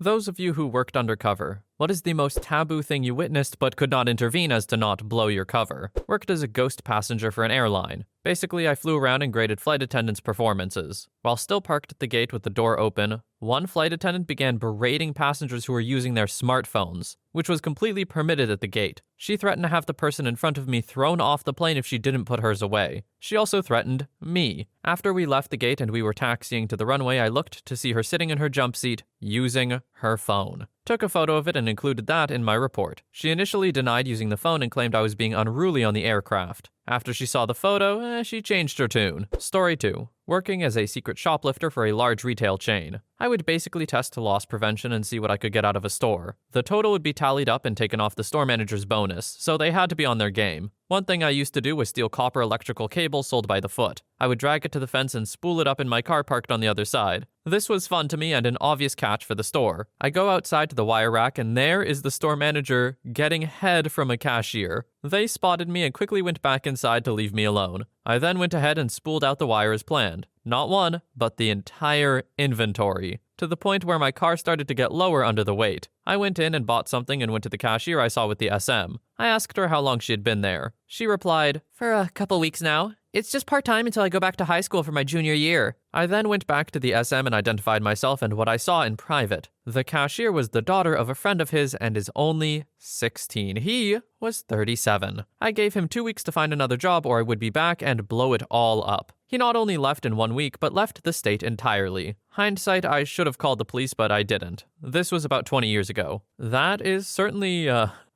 Those of you who worked undercover, what is the most taboo thing you witnessed but could not intervene as to not blow your cover? Worked as a ghost passenger for an airline. Basically, I flew around and graded flight attendants' performances. While still parked at the gate with the door open, one flight attendant began berating passengers who were using their smartphones, which was completely permitted at the gate. She threatened to have the person in front of me thrown off the plane if she didn't put hers away. She also threatened me. After we left the gate and we were taxiing to the runway, I looked to see her sitting in her jump seat, using her phone. Took a photo of it and included that in my report. She initially denied using the phone and claimed I was being unruly on the aircraft. After she saw the photo, she changed her tune. Story 2. Working as a secret shoplifter for a large retail chain. I would basically test loss prevention and see what I could get out of a store. The total would be tallied up and taken off the store manager's bonus, so they had to be on their game. One thing I used to do was steal copper electrical cables sold by the foot. I would drag it to the fence and spool it up in my car parked on the other side. This was fun to me and an obvious catch for the store. I go outside to the wire rack and there is the store manager getting head from a cashier. They spotted me and quickly went back inside to leave me alone. I then went ahead and spooled out the wire as planned. Not one, but the entire inventory, to the point where my car started to get lower under the weight. I went in and bought something and went to the cashier I saw with the SM. I asked her how long she had been there. She replied, "For a couple weeks now. It's just part-time until I go back to high school for my junior year." I then went back to the SM and identified myself and what I saw in private. The cashier was the daughter of a friend of his and is only 16. He was 37. I gave him 2 weeks to find another job or I would be back and blow it all up. He not only left in 1 week, but left the state entirely. Hindsight, I should have called the police, but I didn't. This was about 20 years ago. That is certainly,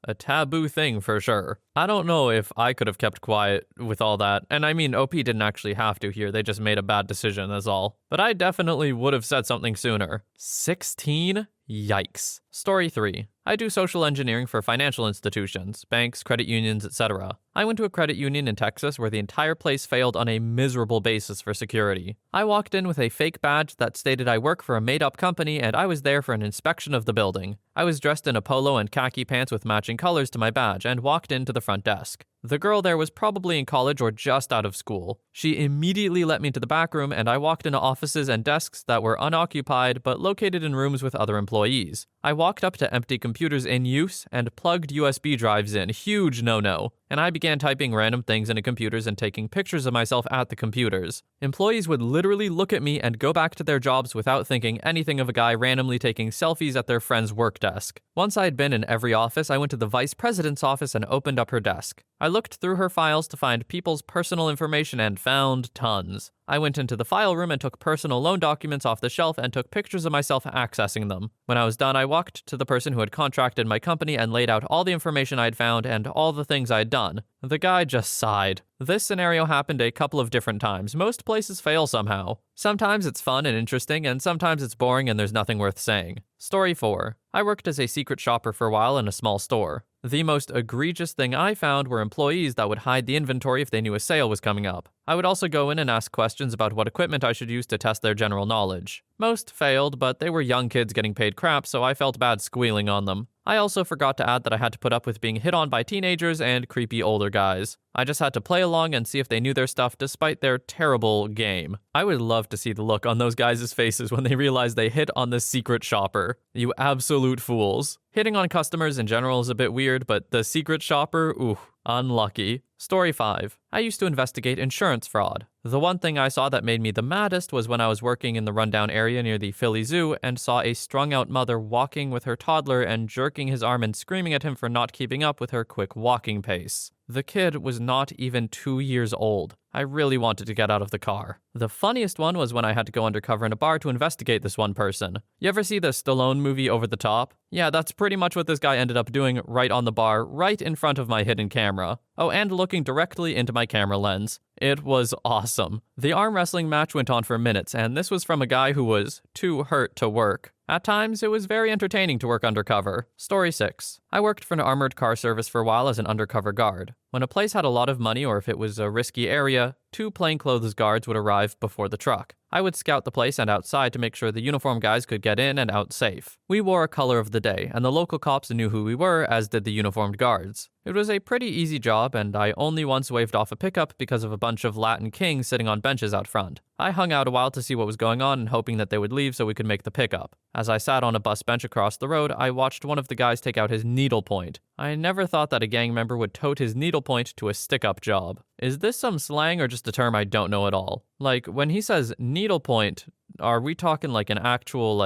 a taboo thing for sure. I don't know if I could have kept quiet with all that. And I mean, OP didn't actually have to here. They just made a bad decision, that's all. But I definitely would have said something sooner. 16? Yikes. Story 3. I do social engineering for financial institutions, banks, credit unions, etc. I went to a credit union in Texas where the entire place failed on a miserable basis for security. I walked in with a fake badge that stated I work for a made-up company and I was there for an inspection of the building. I was dressed in a polo and khaki pants with matching colors to my badge and walked into the front desk. The girl there was probably in college or just out of school. She immediately let me to the back room and I walked into offices and desks that were unoccupied but located in rooms with other employees. I walked up to empty computers in use and plugged USB drives in, huge no-no, and I began typing random things into computers and taking pictures of myself at the computers. Employees would literally look at me and go back to their jobs without thinking anything of a guy randomly taking selfies at their friend's work desk. Once I had been in every office, I went to the vice president's office and opened up her desk. I looked through her files to find people's personal information and found tons. I went into the file room and took personal loan documents off the shelf and took pictures of myself accessing them. When I was done, I walked to the person who had contracted my company and laid out all the information I had found and all the things I had done. The guy just sighed. This scenario happened a couple of different times. Most places fail somehow. Sometimes it's fun and interesting, and sometimes it's boring and there's nothing worth saying. Story 4. I worked as a secret shopper for a while in a small store. The most egregious thing I found were employees that would hide the inventory if they knew a sale was coming up. I would also go in and ask questions about what equipment I should use to test their general knowledge. Most failed, but they were young kids getting paid crap, so I felt bad squealing on them. I also forgot to add that I had to put up with being hit on by teenagers and creepy older guys. I just had to play along and see if they knew their stuff despite their terrible game. I would love to see the look on those guys' faces when they realize they hit on the secret shopper. You absolute fools. Hitting on customers in general is a bit weird, but the secret shopper, ooh, unlucky. Story 5. I used to investigate insurance fraud. The one thing I saw that made me the maddest was when I was working in the rundown area near the Philly Zoo and saw a strung-out mother walking with her toddler and jerking his arm and screaming at him for not keeping up with her quick walking pace. The kid was not even 2 years old. I really wanted to get out of the car. The funniest one was when I had to go undercover in a bar to investigate this one person. You ever see the Stallone movie Over the Top? Yeah, that's pretty much what this guy ended up doing right on the bar, right in front of my hidden camera. Oh, and looking directly into my camera lens. It was awesome. The arm wrestling match went on for minutes, and this was from a guy who was too hurt to work. At times, it was very entertaining to work undercover. Story 6. I worked for an armored car service for a while as an undercover guard. When a place had a lot of money or if it was a risky area, 2 plainclothes guards would arrive before the truck. I would scout the place and outside to make sure the uniformed guys could get in and out safe. We wore a color of the day, and the local cops knew who we were, as did the uniformed guards. It was a pretty easy job, and I only once waved off a pickup because of a bunch of Latin kings sitting on benches out front. I hung out a while to see what was going on and hoping that they would leave so we could make the pickup. As I sat on a bus bench across the road, I watched one of the guys take out his needlepoint. I never thought that a gang member would tote his needlepoint to a stick-up job. Is this some slang or just a term I don't know at all? Like, when he says needlepoint, are we talking like an actual,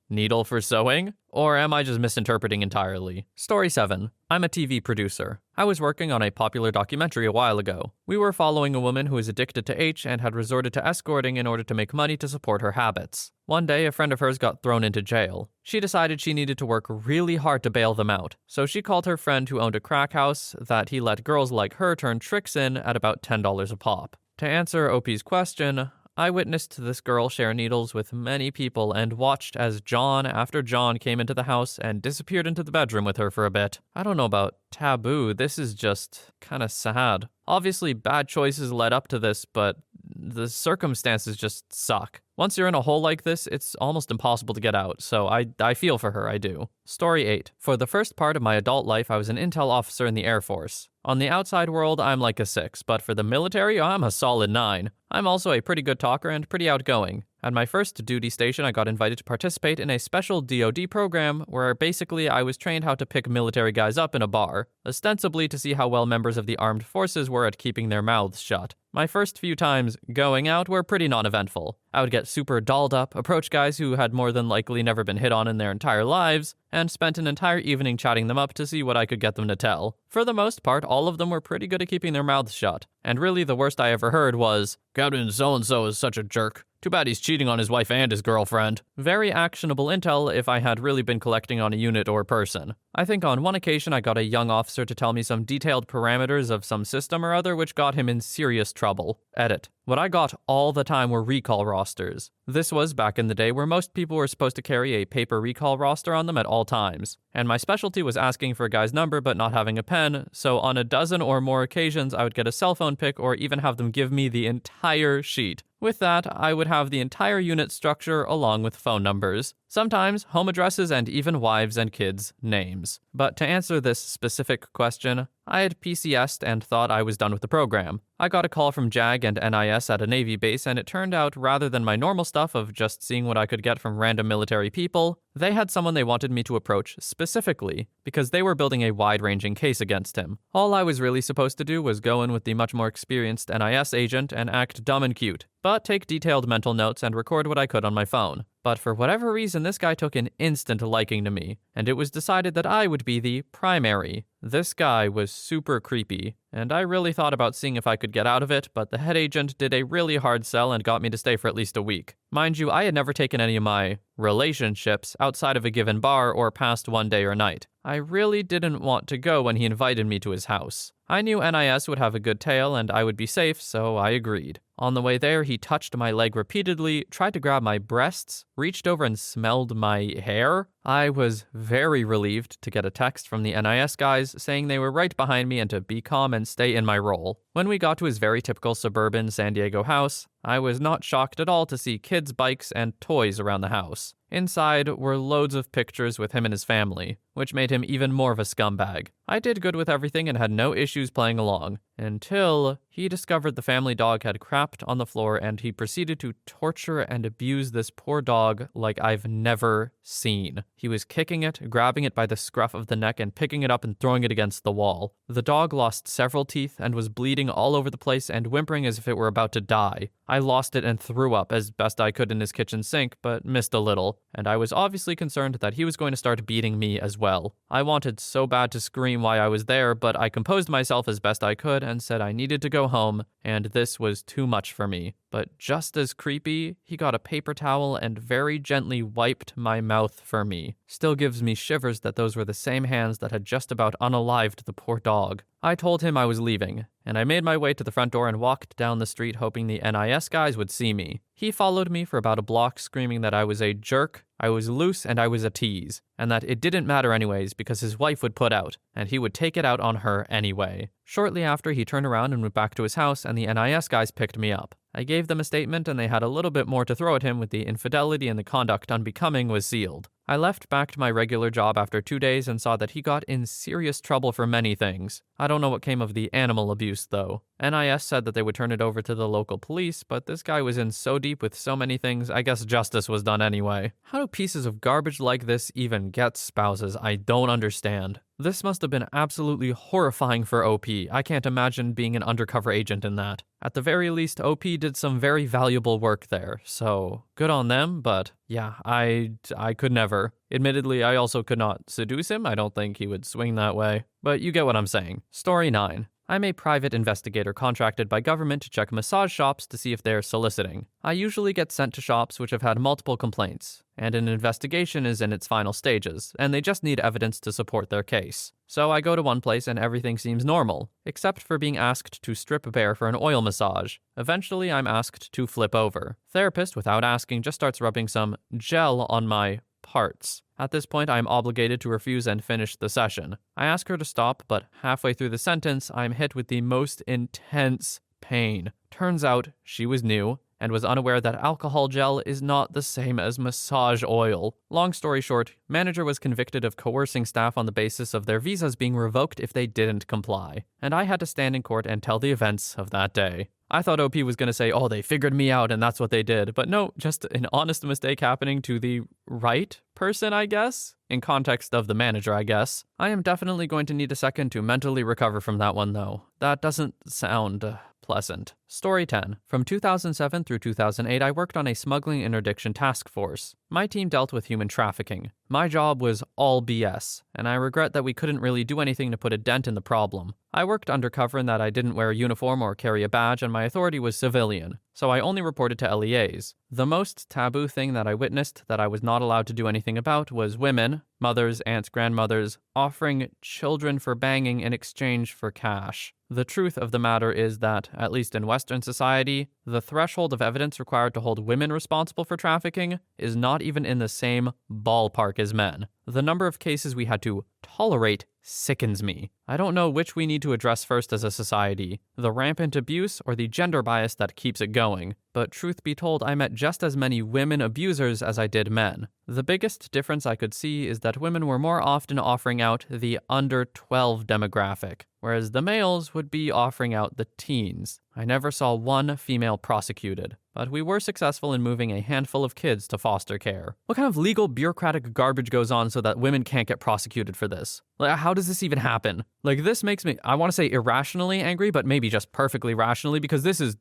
needle for sewing? Or am I just misinterpreting entirely? Story 7. I'm a TV producer. I was working on a popular documentary a while ago. We were following a woman who is addicted to H and had resorted to escorting in order to make money to support her habits. One day, a friend of hers got thrown into jail. She decided she needed to work really hard to bail them out, so she called her friend who owned a crack house that he let girls like her turn tricks in at about $10 a pop. To answer OP's question, I witnessed this girl share needles with many people and watched as John after John came into the house and disappeared into the bedroom with her for a bit. I don't know about taboo, this is just kinda sad. Obviously, bad choices led up to this, but the circumstances just suck. Once you're in a hole like this, it's almost impossible to get out, so I feel for her, I do. Story 8. For the first part of my adult life, I was an intel officer in the Air Force. On the outside world, I'm like a 6, but for the military, I'm a solid 9. I'm also a pretty good talker and pretty outgoing. At my first duty station, I got invited to participate in a special DoD program where basically I was trained how to pick military guys up in a bar, ostensibly to see how well members of the armed forces were at keeping their mouths shut. My first few times going out were pretty non-eventful. I would get super dolled up, approach guys who had more than likely never been hit on in their entire lives, and spent an entire evening chatting them up to see what I could get them to tell. For the most part, all of them were pretty good at keeping their mouths shut. And really, the worst I ever heard was, "Captain so-and-so is such a jerk. Too bad he's cheating on his wife and his girlfriend." Very actionable intel if I had really been collecting on a unit or person. I think on one occasion I got a young officer to tell me some detailed parameters of some system or other which got him in serious trouble. Edit. What I got all the time were recall rosters. This was back in the day where most people were supposed to carry a paper recall roster on them at all times. And my specialty was asking for a guy's number but not having a pen, so on a dozen or more occasions I would get a cell phone pic or even have them give me the entire sheet. With that, I would have the entire unit structure along with phone numbers, sometimes home addresses and even wives' and kids' names. But to answer this specific question, I had PCS'd and thought I was done with the program. I got a call from JAG and NIS at a Navy base, and it turned out rather than my normal stuff of just seeing what I could get from random military people, they had someone they wanted me to approach specifically because they were building a wide-ranging case against him. All I was really supposed to do was go in with the much more experienced NIS agent and act dumb and cute, but take detailed mental notes and record what I could on my phone. But for whatever reason, this guy took an instant liking to me, and it was decided that I would be the primary. This guy was super creepy, and I really thought about seeing if I could get out of it, but the head agent did a really hard sell and got me to stay for at least a week. Mind you, I had never taken any of my relationships outside of a given bar or past one day or night. I really didn't want to go when he invited me to his house. I knew NIS would have a good tale and I would be safe, so I agreed. On the way there, he touched my leg repeatedly, tried to grab my breasts, reached over and smelled my hair. I was very relieved to get a text from the NIS guys saying they were right behind me and to be calm and stay in my role. When we got to his very typical suburban San Diego house, I was not shocked at all to see kids' bikes and toys around the house. Inside were loads of pictures with him and his family, which made him even more of a scumbag. I did good with everything and had no issues playing along, until he discovered the family dog had crapped on the floor and he proceeded to torture and abuse this poor dog like I've never seen. He was kicking it, grabbing it by the scruff of the neck and picking it up and throwing it against the wall. The dog lost several teeth and was bleeding all over the place and whimpering as if it were about to die. I lost it and threw up as best I could in his kitchen sink, but missed a little, and I was obviously concerned that he was going to start beating me as well. I wanted so bad to scream why I was there, but I composed myself as best I could and said I needed to go home, and this was too much for me. But just as creepy, he got a paper towel and very gently wiped my mouth for me. Still gives me shivers that those were the same hands that had just about unalived the poor dog. I told him I was leaving, and I made my way to the front door and walked down the street hoping the NIS guys would see me. He followed me for about a block screaming that I was a jerk, I was loose, and I was a tease, and that it didn't matter anyways because his wife would put out, and he would take it out on her anyway. Shortly after, he turned around and went back to his house, and the NIS guys picked me up. I gave them a statement, and they had a little bit more to throw at him with the infidelity and the conduct unbecoming was sealed. I left back to my regular job after 2 days and saw that he got in serious trouble for many things. I don't know what came of the animal abuse, though. NIS said that they would turn it over to the local police, but this guy was in so deep with so many things, I guess justice was done anyway. How do pieces of garbage like this even get spouses? I don't understand. This must have been absolutely horrifying for OP. I can't imagine being an undercover agent in that. At the very least, OP did some very valuable work there, so good on them, but yeah, I could never. Admittedly, I also could not seduce him. I don't think he would swing that way, but you get what I'm saying. Story 9. I'm a private investigator contracted by government to check massage shops to see if they're soliciting. I usually get sent to shops which have had multiple complaints, and an investigation is in its final stages, and they just need evidence to support their case. So I go to one place and everything seems normal, except for being asked to strip bare for an oil massage. Eventually, I'm asked to flip over. Therapist, without asking, just starts rubbing some gel on my parts. At this point, I am obligated to refuse and finish the session. I ask her to stop, but halfway through the sentence, I am hit with the most intense pain. Turns out, she was new and was unaware that alcohol gel is not the same as massage oil. Long story short, manager was convicted of coercing staff on the basis of their visas being revoked if they didn't comply, and I had to stand in court and tell the events of that day. I thought OP was going to say, oh, they figured me out and that's what they did. But no, just an honest mistake happening to the right person, I guess. In context of the manager, I guess. I am definitely going to need a second to mentally recover from that one, though. That doesn't sound pleasant. Story 10. From 2007 through 2008, I worked on a smuggling interdiction task force. My team dealt with human trafficking. My job was all BS, and I regret that we couldn't really do anything to put a dent in the problem. I worked undercover in that I didn't wear a uniform or carry a badge, and my authority was civilian, so I only reported to LEAs. The most taboo thing that I witnessed that I was not allowed to do anything about was women, mothers, aunts, grandmothers, offering children for banging in exchange for cash. The truth of the matter is that, at least in Western society, the threshold of evidence required to hold women responsible for trafficking is not even in the same ballpark as men. The number of cases we had to tolerate sickens me. I don't know which we need to address first as a society, the rampant abuse or the gender bias that keeps it going. But truth be told, I met just as many women abusers as I did men. The biggest difference I could see is that women were more often offering out the under 12 demographic, whereas the males would be offering out the teens. I never saw one female prosecuted, but we were successful in moving a handful of kids to foster care. What kind of legal bureaucratic garbage goes on so that women can't get prosecuted for this? Like, how does this even happen? Like, this makes me, I want to say irrationally angry, but maybe just perfectly rationally, because this is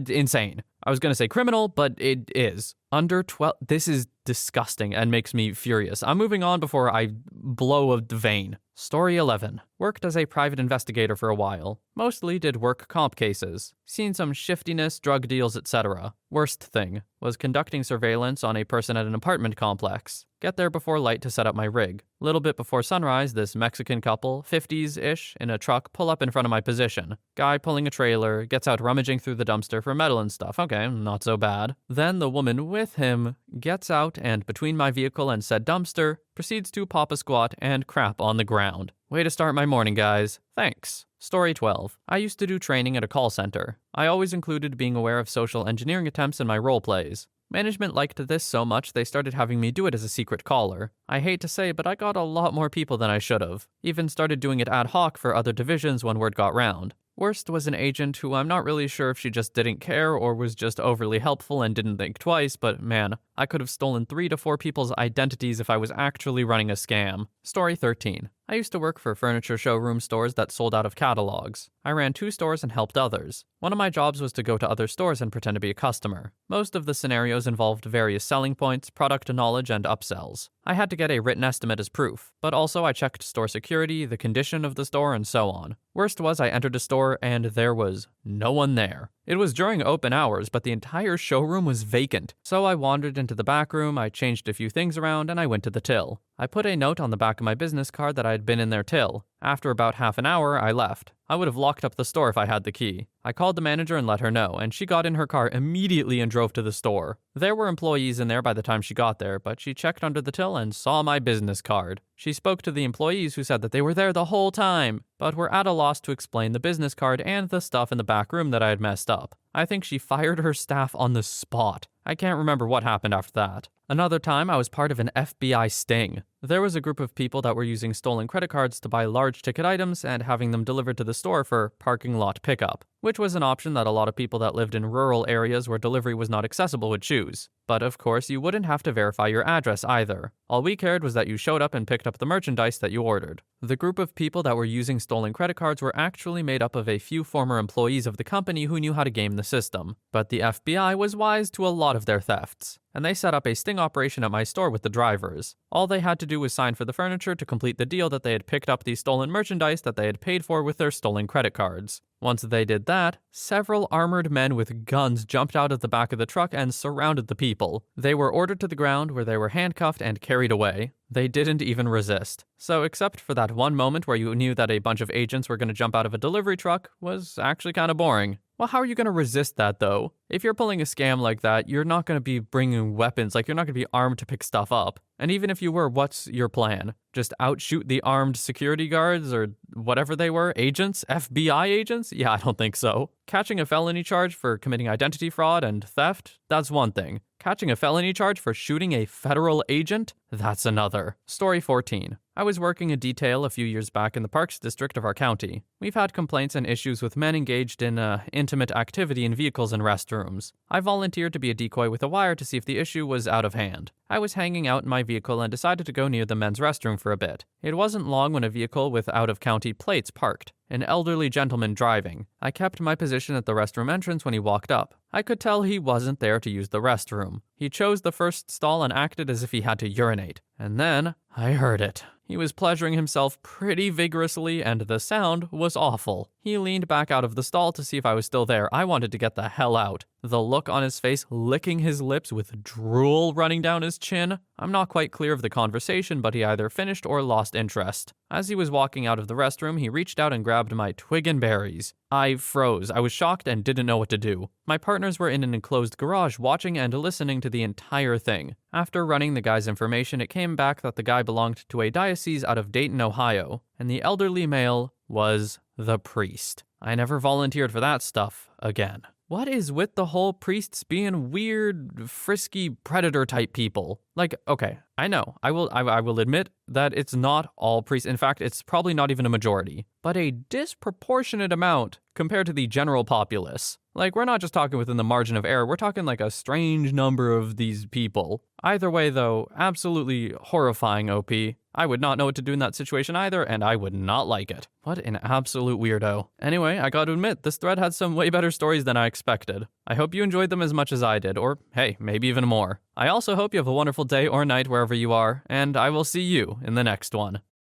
insane. I was going to say criminal, but it is. Under 12, this is disgusting and makes me furious. I'm moving on before I blow a vein. Story 11. Worked as a private investigator for a while. Mostly did work comp cases. Seen some shiftiness, drug deals, etc. Worst thing was conducting surveillance on a person at an apartment complex. Get there before light to set up my rig. Little bit before sunrise, this Mexican couple, 50s-ish, in a truck, pull up in front of my position. Guy pulling a trailer, gets out rummaging through the dumpster for metal and stuff. Okay, not so bad. Then the woman with him gets out and between my vehicle and said dumpster, proceeds to pop a squat and crap on the ground. Way to start my morning, guys. Thanks. Story 12. I used to do training at a call center. I always included being aware of social engineering attempts in my role plays. Management liked this so much they started having me do it as a secret caller. I hate to say, but I got a lot more people than I should have. Even started doing it ad hoc for other divisions when word got round. Worst was an agent who I'm not really sure if she just didn't care or was just overly helpful and didn't think twice, but man, I could have stolen 3 to 4 people's identities if I was actually running a scam. Story 13. I used to work for furniture showroom stores that sold out of catalogs. I ran 2 stores and helped others. One of my jobs was to go to other stores and pretend to be a customer. Most of the scenarios involved various selling points, product knowledge, and upsells. I had to get a written estimate as proof, but also I checked store security, the condition of the store, and so on. Worst was I entered a store and there was no one there. It was during open hours, but the entire showroom was vacant. So I wandered into the back room, I changed a few things around, and I went to the till. I put a note on the back of my business card that I had been in their till. After about half an hour, I left. I would have locked up the store if I had the key. I called the manager and let her know, and she got in her car immediately and drove to the store. There were employees in there by the time she got there, but she checked under the till and saw my business card. She spoke to the employees who said that they were there the whole time, but were at a loss to explain the business card and the stuff in the back room that I had messed up. I think she fired her staff on the spot. I can't remember what happened after that. Another time, I was part of an FBI sting. There was a group of people that were using stolen credit cards to buy large ticket items and having them delivered to the store for parking lot pickup, which was an option that a lot of people that lived in rural areas where delivery was not accessible would choose. But of course, you wouldn't have to verify your address either. All we cared was that you showed up and picked up the merchandise that you ordered. The group of people that were using stolen credit cards were actually made up of a few former employees of the company who knew how to game the system. But the FBI was wise to a lot of their thefts, and they set up a sting operation at my store with the drivers. All they had to do was sign for the furniture to complete the deal that they had picked up the stolen merchandise that they had paid for with their stolen credit cards. Once they did that, several armored men with guns jumped out of the back of the truck and surrounded the people. They were ordered to the ground where they were handcuffed and carried away. They didn't even resist. So except for that one moment where you knew that a bunch of agents were going to jump out of a delivery truck was actually kind of boring. Well, how are you going to resist that, though? If you're pulling a scam like that, you're not going to be bringing weapons, like you're not going to be armed to pick stuff up. And even if you were, what's your plan? Just outshoot the armed security guards or whatever they were? Agents? FBI agents? Yeah, I don't think so. Catching a felony charge for committing identity fraud and theft? That's one thing. Catching a felony charge for shooting a federal agent? That's another. Story 14. I was working a detail a few years back in the Parks District of our county. We've had complaints and issues with men engaged in intimate activity in vehicles and restrooms. I volunteered to be a decoy with a wire to see if the issue was out of hand. I was hanging out in my vehicle and decided to go near the men's restroom for a bit. It wasn't long when a vehicle with out-of-county plates parked. An elderly gentleman driving. I kept my position at the restroom entrance when he walked up. I could tell he wasn't there to use the restroom. He chose the first stall and acted as if he had to urinate. And then I heard it. He was pleasuring himself pretty vigorously, and the sound was awful. He leaned back out of the stall to see if I was still there. I wanted to get the hell out. The look on his face, licking his lips with drool running down his chin. I'm not quite clear of the conversation, but he either finished or lost interest. As he was walking out of the restroom, he reached out and grabbed my twig and berries. I froze. I was shocked and didn't know what to do. My partners were in an enclosed garage watching and listening to the entire thing. After running the guy's information, it came back that the guy belonged to a diocese out of Dayton, Ohio, and the elderly male was the priest. I never volunteered for that stuff again. What is with the whole priests being weird, frisky, predator-type people? Like, okay, I know. I will admit that it's not all priests. In fact, it's probably not even a majority, but a disproportionate amount compared to the general populace. Like, we're not just talking within the margin of error. We're talking like a strange number of these people. Either way, though, absolutely horrifying, OP. I would not know what to do in that situation either, and I would not like it. What an absolute weirdo. Anyway, I gotta admit, this thread had some way better stories than I expected. I hope you enjoyed them as much as I did, or hey, maybe even more. I also hope you have a wonderful day or night wherever you are, and I will see you in the next one.